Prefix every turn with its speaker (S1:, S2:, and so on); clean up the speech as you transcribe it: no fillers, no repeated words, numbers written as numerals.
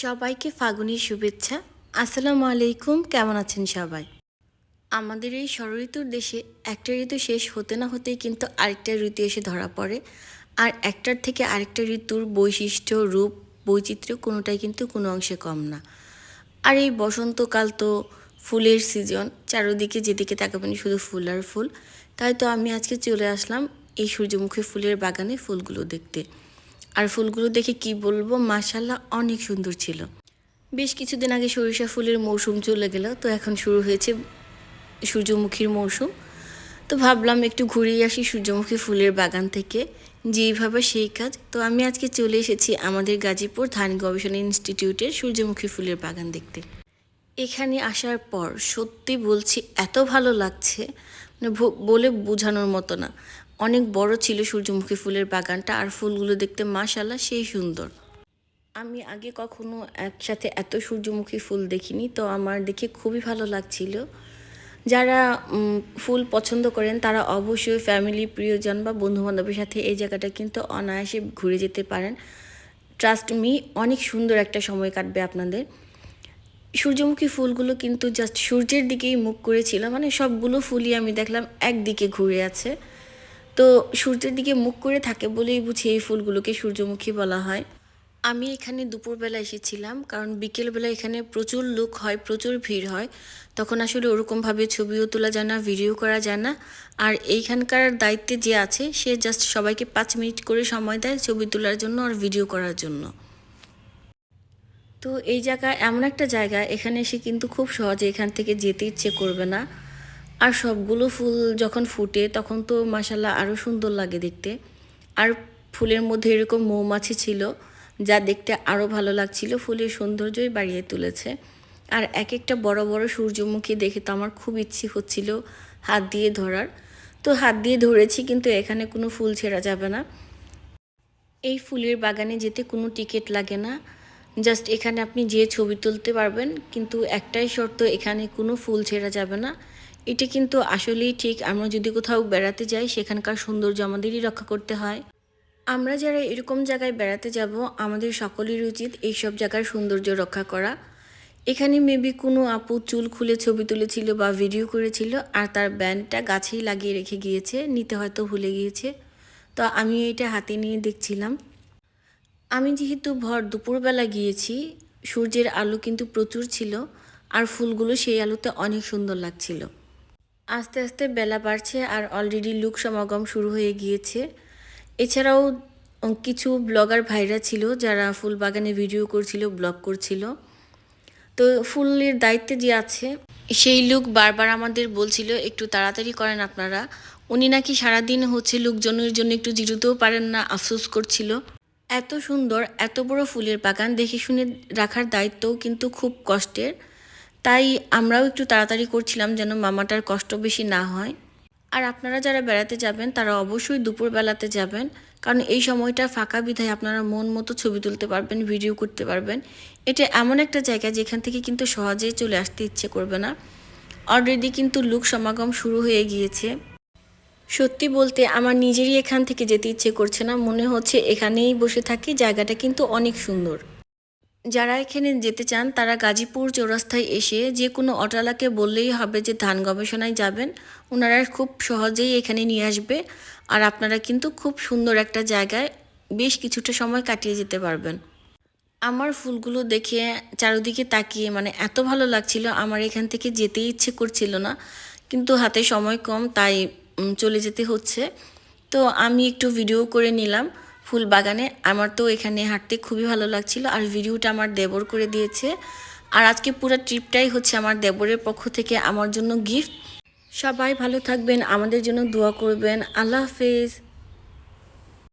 S1: সবাইকে ফাগুনের শুভেচ্ছা। আসসালামু আলাইকুম। কেমন আছেন সবাই? আমাদের এই ষড়ঋতুর দেশে একটা ঋতু শেষ হতে না হতেই কিন্তু আরেকটা ঋতু এসে ধরা পড়ে। আর একটার থেকে আরেকটা ঋতুর বৈশিষ্ট্য, রূপ, বৈচিত্র্য কোনোটাই কিন্তু কোনো অংশে কম না। আর এই বসন্তকাল তো ফুলের সিজন। চারদিকে যেদিকে তাকাবেন শুধু ফুল আর ফুল। তাই তো আমি আজকে চলে আসলাম এই সূর্যমুখী ফুলের বাগানে ফুলগুলো দেখতে। আর ফুলগুলো দেখে কি বলবো, মাশাআল্লাহ অনেক সুন্দর ছিল। বেশ কিছুদিন আগে সরিষা ফুলের মৌসুম চলে গেল, তো এখন শুরু হয়েছে সূর্যমুখীর মৌসুম। তো ভাবলাম একটু ঘুরেই আসি সূর্যমুখী ফুলের বাগান থেকে, যেইভাবে সেই কাজ। তো আমি আজকে চলে এসেছি আমাদের গাজীপুর ধান গবেষণা ইনস্টিটিউটের সূর্যমুখী ফুলের বাগান দেখতে। এখানে আসার পর সত্যি বলছি এত ভালো লাগছে, মানে বলে বোঝানোর মতো না। অনেক বড় ছিল সূর্যমুখী ফুলের বাগানটা, আর ফুলগুলো দেখতে মাশাআল্লাহ সেই সুন্দর। আমি আগে কখনো একসাথে এত সূর্যমুখী ফুল দেখিনি, তো আমার দেখে খুবই ভালো লাগছিল। যারা ফুল পছন্দ করেন তারা অবশ্যই ফ্যামিলি, প্রিয়জন বা বন্ধুবান্ধবের সাথে এই জায়গাটা কিন্তু অনায়াসে ঘুরে যেতে পারেন। ট্রাস্ট মি, অনেক সুন্দর একটা সময় কাটবে আপনাদের। সূর্যমুখী ফুলগুলো কিন্তু জাস্ট সূর্যের দিকেই মুখ করেছিল, মানে সবগুলো ফুলই আমি দেখলাম একদিকে ঘুরে আছে। তো সূর্যের দিকে মুখ করে থাকে বলেই বুঝি এই ফুলগুলোকে সূর্যমুখী বলা হয়। আমি এখানে দুপুরবেলা এসেছিলাম, কারণ বিকেলবেলা এখানে প্রচুর লোক হয়, প্রচুর ভিড় হয়। তখন আসলে ওরকমভাবে ছবিও তোলা যায় না, ভিডিও করা যায় না। আর এইখানকার দায়িত্বে যে আছে সে জাস্ট সবাইকে 5 মিনিট করে সময় দেয় ছবি তোলার জন্য আর ভিডিও করার জন্য। তো এই জায়গা এমন একটা জায়গা, এখানে এসে কিন্তু খুব সহজে এখান থেকে যেতে ইচ্ছে করবে না। আর সবগুলো ফুল যখন ফুটে তখন তো মাশাল্লাহ আরও সুন্দর লাগে দেখতে। আর ফুলের মধ্যে এরকম মৌমাছি ছিল, যা দেখতে আরও ভালো লাগছিল, ফুলের সৌন্দর্যই বাড়িয়ে তুলেছে। আর এক একটা বড় বড় সূর্যমুখী দেখে তো আমার খুব ইচ্ছে হচ্ছিল হাত দিয়ে ধরার। তো হাত দিয়ে ধরেছি, কিন্তু এখানে কোনো ফুল ছেঁড়া যাবে না। এই ফুলের বাগানে যেতে কোনো টিকিট লাগে না, জাস্ট এখানে আপনি যেয়ে ছবি তুলতে পারবেন। কিন্তু একটাই শর্ত, এখানে কোনো ফুল ছেঁড়া যাবে না। এটা কিন্তু আসলেই ঠিক। আমরা যদি কোথাও বেড়াতে যাই সেখানকার সৌন্দর্য আমাদেরই রক্ষা করতে হয়। আমরা যারা এরকম জায়গায় বেড়াতে যাব, আমাদের সকলেরই উচিত এইসব জায়গার সৌন্দর্য রক্ষা করা। এখানে মেবি কোনো আপু চুল খুলে ছবি তুলেছিল বা ভিডিও করেছিল, আর তার ব্যান্ডটা গাছেই লাগিয়ে রেখে গিয়েছে, নিতে হয়তো ভুলে গিয়েছে। তো আমি এটা হাতে নিয়ে দেখছিলাম। আমি যেহেতু ভর দুপুরবেলা গিয়েছি, সূর্যের আলো কিন্তু প্রচুর ছিল, আর ফুলগুলো সেই আলোতে অনেক সুন্দর লাগছিল। আস্তে আস্তে বেলা বাড়ছে আর অলরেডি লোক সমাগম শুরু হয়ে গিয়েছে। এছাড়াও কিছু ব্লগার ভাইরা ছিল যারা ফুল বাগানে ভিডিও করছিল, ব্লগ করছিল। তো ফুলের দায়িত্বে যে আছে সেই লোক বারবার আমাদের বলছিল একটু তাড়াতাড়ি করেন আপনারা। উনি নাকি সারাদিন লোকজনের জন্য একটু জিরোতেও পারেন না, আফসোস করছিল। এত সুন্দর এত বড় ফুলের বাগান দেখে শুনে রাখার দায়িত্বও কিন্তু খুব কষ্টের। তাই আমরাও একটু তাড়াতাড়ি করছিলাম যেন মামাটার কষ্ট বেশি না হয়। আর আপনারা যারা বেড়াতে যাবেন তারা অবশ্যই দুপুরবেলাতে যাবেন, কারণ এই সময়টা ফাঁকা বিধায় আপনারা মন মতো ছবি তুলতে পারবেন, ভিডিও করতে পারবেন। এটা এমন একটা জায়গা যেখান থেকে কিন্তু সহজেই চলে আসতে ইচ্ছে করবে না। অলরেডি কিন্তু লোক সমাগম শুরু হয়ে গিয়েছে। সত্যি বলতে আমার নিজেরই এখান থেকে যেতে ইচ্ছে করছে না, মনে হচ্ছে এখানেই বসে থাকি। জায়গাটা কিন্তু অনেক সুন্দর। যারা এখানে যেতে চান তারা গাজীপুর চৌরাস্তায় এসে যে কোনো অটোওয়ালাকে বললেই হবে যে ধান গবেষণায় যাবেন, ওনারা খুব সহজেই এখানে নিয়ে আসবে। আর আপনারা কিন্তু খুব সুন্দর একটা জায়গায় বেশ কিছুটা সময় কাটিয়ে যেতে পারবেন। আমার ফুলগুলো দেখে চারিদিকে তাকিয়ে মানে এত ভালো লাগছিল, আমার এখান থেকে যেতেই ইচ্ছে করছিল না, কিন্তু হাতে সময় কম, তাই চলে যেতে হচ্ছে। তো আমি একটু ভিডিও করে নিলাম ফুল বাগানে। আমার তো এখানে হাঁটতে খুবই ভালো লাগছিল, আর ভিডিওটা আমার দেবর করে দিয়েছে। আর আজকে পুরো ট্রিপটাই আমার দেবরের পক্ষ থেকে আমার জন্য গিফট। সবাই ভালো থাকবেন, আমাদের জন্য দোয়া করবেন। আল্লাহ হাফেজ।